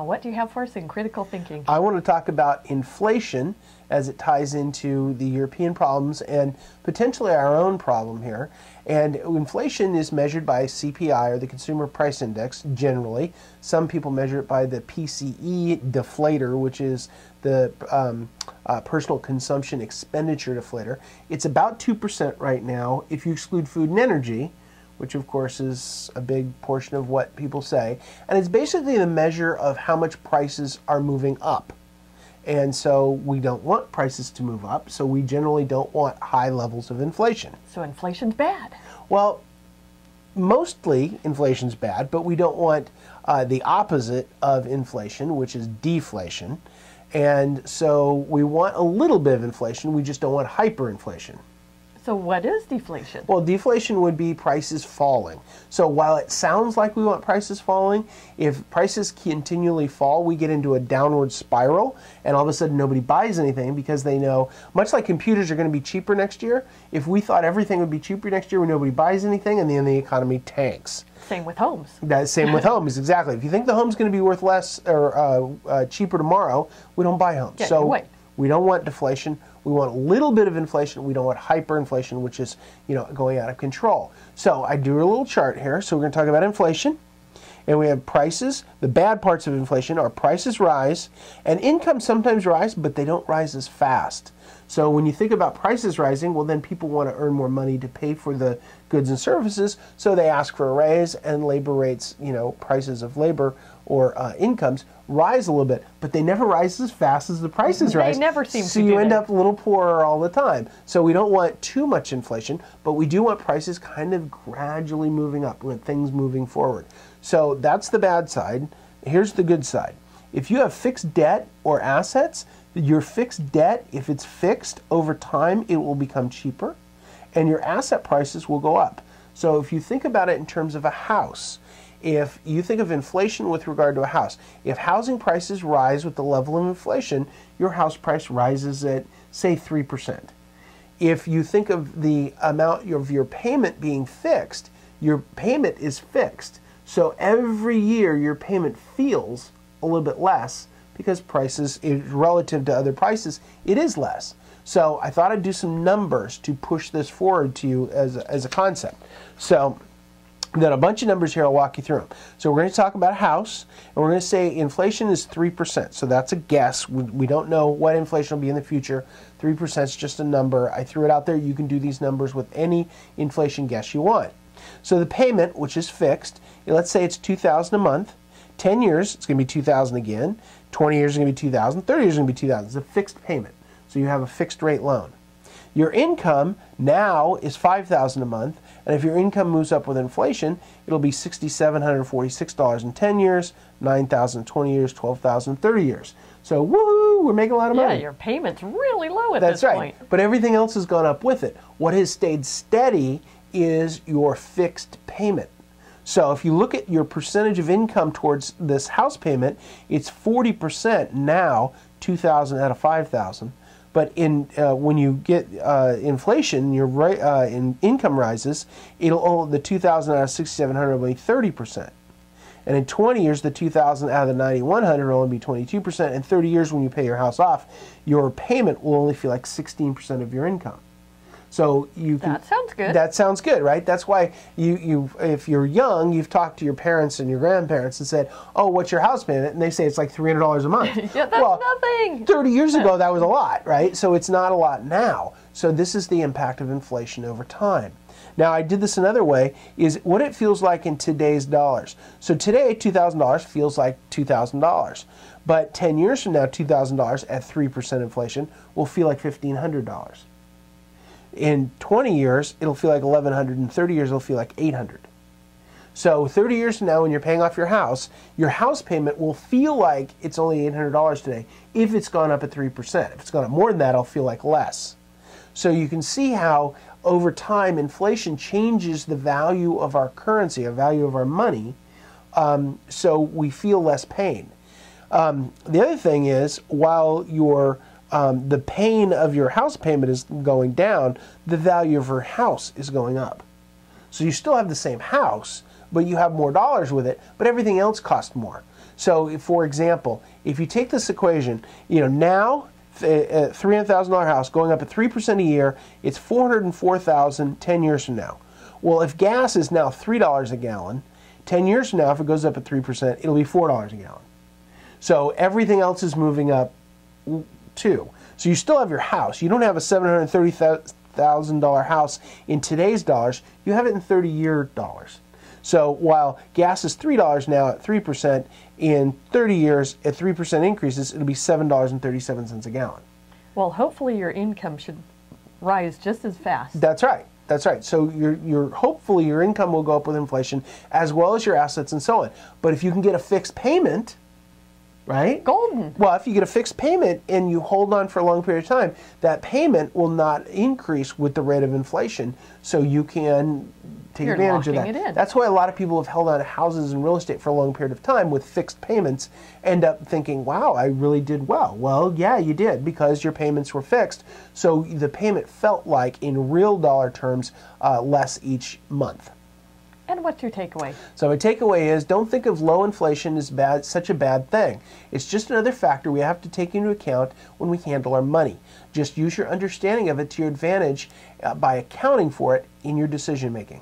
Now, what do you have for us in critical thinking? I want to talk about inflation as it ties into the European problems and potentially our own problem here. And inflation is measured by CPI, or the Consumer Price Index, generally. Some people measure it by the PCE deflator, which is the personal consumption expenditure deflator. It's about 2% right now if you exclude food and energy, which of course is a big portion of what people say. And it's basically the measure of how much prices are moving up. And so we don't want prices to move up, so we generally don't want high levels of inflation. So inflation's bad. Well, mostly inflation's bad, but we don't want the opposite of inflation, which is deflation. And so we want a little bit of inflation, we just don't want hyperinflation. So what is deflation? Well, deflation would be prices falling. So while it sounds like we want prices falling, if prices continually fall, we get into a downward spiral, and all of a sudden nobody buys anything because they know, much like computers are going to be cheaper next year, if we thought everything would be cheaper next year when nobody buys anything, and then the economy tanks. Same with homes. That's same with homes, exactly. If you think the home's going to be worth less or cheaper tomorrow, we don't buy homes. Yeah, so you wait. We don't want deflation. We want a little bit of inflation. We don't want hyperinflation, which is, going out of control. So I do a little chart here. So we're going to talk about inflation. And we have prices. The bad parts of inflation are prices rise, and incomes sometimes rise, but they don't rise as fast. So when you think about prices rising, well, then people want to earn more money to pay for the goods and services, so they ask for a raise, and labor rates, prices of labor or incomes rise a little bit, but they never rise as fast as the prices rise. They never seem to So do you end that. up a little poorer all the time. So we don't want too much inflation, but we do want prices kind of gradually moving up, we want things moving forward. So that's the bad side. Here's the good side. If you have fixed debt or assets, your fixed debt, if it's fixed over time, it will become cheaper, and your asset prices will go up. So if you think about it in terms of a house, if you think of inflation with regard to a house, if housing prices rise with the level of inflation, your house price rises at, say, 3%. If you think of the amount of your payment being fixed, your payment is fixed. So every year your payment feels a little bit less because prices, relative to other prices, it is less. So I thought I'd do some numbers to push this forward to you as a concept. So then a bunch of numbers here, I'll walk you through them. So we're going to talk about a house, and we're going to say inflation is 3%. So that's a guess. We don't know what inflation will be in the future. 3% is just a number. I threw it out there. You can do these numbers with any inflation guess you want. So the payment, which is fixed, let's say it's $2,000 a month. 10 years, it's going to be $2,000 again. 20 years is going to be $2,000. 30 years is going to be $2,000. It's a fixed payment. So you have a fixed rate loan. Your income now is $5,000 a month, and if your income moves up with inflation, it'll be $6,746 in 10 years, $9,000 in 20 years, $12,000 in 30 years. So woohoo, we're making a lot of money. Yeah, your payment's really low at That's this right. point. But everything else has gone up with it. What has stayed steady is your fixed payment. So if you look at your percentage of income towards this house payment, it's 40% now, $2,000 out of $5,000. But when you get inflation, your income rises, the $2,000 out of $6,700 will be 30%. And in 20 years, the $2,000 out of the $9,100 will only be 22%. In 30 years, when you pay your house off, your payment will only feel like 16% of your income. So you can, that sounds good. That sounds good, right? That's why if you're young, you've talked to your parents and your grandparents and said, "Oh, what's your house payment?" And they say it's like $300 a month. Yeah, that's nothing. 30 years ago, that was a lot, right? So it's not a lot now. So this is the impact of inflation over time. Now, I did this another way, is what it feels like in today's dollars. So today, $2,000 feels like $2,000. But 10 years from now, $2,000 at 3% inflation will feel like $1,500. In 20 years, it'll feel like $1,100. In 30 years, it'll feel like $800. So 30 years from now, when you're paying off your house payment will feel like it's only $800 today if it's gone up at 3%. If it's gone up more than that, it'll feel like less. So you can see how over time inflation changes the value of our currency, the value of our money, so we feel less pain. The other thing is, while the pain of your house payment is going down, the value of your house is going up. So you still have the same house, but you have more dollars with it, but everything else costs more. So, for example, if you take this equation, now a $300,000 house going up at 3% a year, it's $404,000 10 years from now. Well, if gas is now $3 a gallon, 10 years from now, if it goes up at 3%, it'll be $4 a gallon. So everything else is moving up too. So you still have your house. You don't have a $730,000 house in today's dollars. You have it in 30-year dollars. So while gas is $3 now at 3%, in 30 years at 3% increases, it'll be $7.37 a gallon. Well, hopefully your income should rise just as fast. That's right. That's right. So hopefully your income will go up with inflation as well as your assets and so on. But if you can get a fixed payment, right? Golden. Well, if you get a fixed payment and you hold on for a long period of time, that payment will not increase with the rate of inflation, so you can take advantage of that. You're locking it in. That's why a lot of people have held on to houses and real estate for a long period of time with fixed payments, end up thinking, wow, I really did well. Well, yeah, you did, because your payments were fixed, so the payment felt like, in real dollar terms, less each month. And what's your takeaway? So my takeaway is, don't think of low inflation as such a bad thing. It's just another factor we have to take into account when we handle our money. Just use your understanding of it to your advantage by accounting for it in your decision making.